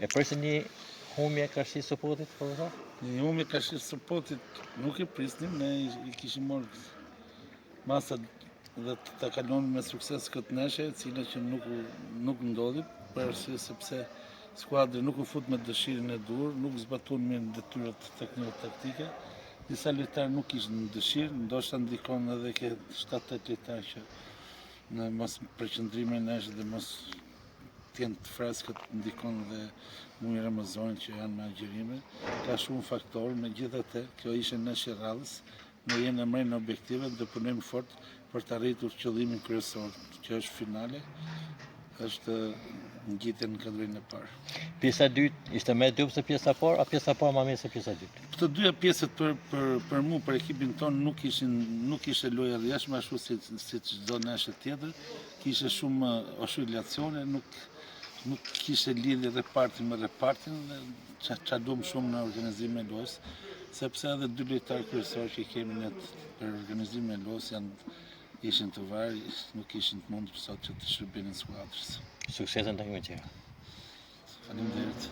E prisni një humje Karshi Sopotit, po të thotë? Një humbje Karshi Sopotit nuk e prisnim, ne i kishim marrë masat dhe ta kalon me sukses këtë neshe, e cila që nuk ndodhi, për arsye sepse skuadri nuk u fut me dëshirën e dur, nuk zbatuan mirë detyrat tekniko-taktike. Disa lojtarë nuk kishin dëshirë, ndoshta ndikon edhe ke 7-8 lojtarë që në mos përqendrimin e neshit dhe mos t'jenë të freskët, ndikon dhe muji Ramazani që janë me agjerime. Ka shumë faktorë, megjithatë, kjo ishte neshje radhës, ne jemi mrejnë objektive dhe punojmë fort për të arritur qëllimin kryesor, që është finale, është ngjitje në kategorinë e parë. Pjesa e dytë ishte më e dobët se pjesa e parë, a pjesa e parë më mirë se pjesa e dytë? Këto dyja pjesët për mu, për ekipin tonë, nuk ishte lojë e rrjedhshme ashtu si çdo neshë tjetër. Kishte shumë oscilacione, nuk kishte lidhje reparti me repartin, dhe ça duam shumë në organizimin e lojës, sepse edhe dy lojtarë kryesorë që kemi ne për organizimin e lojës ishin të varë, nuk ishin të mundur sot që të shërbenin skuadrës. Suksesën tek me tjera. Faleminderit.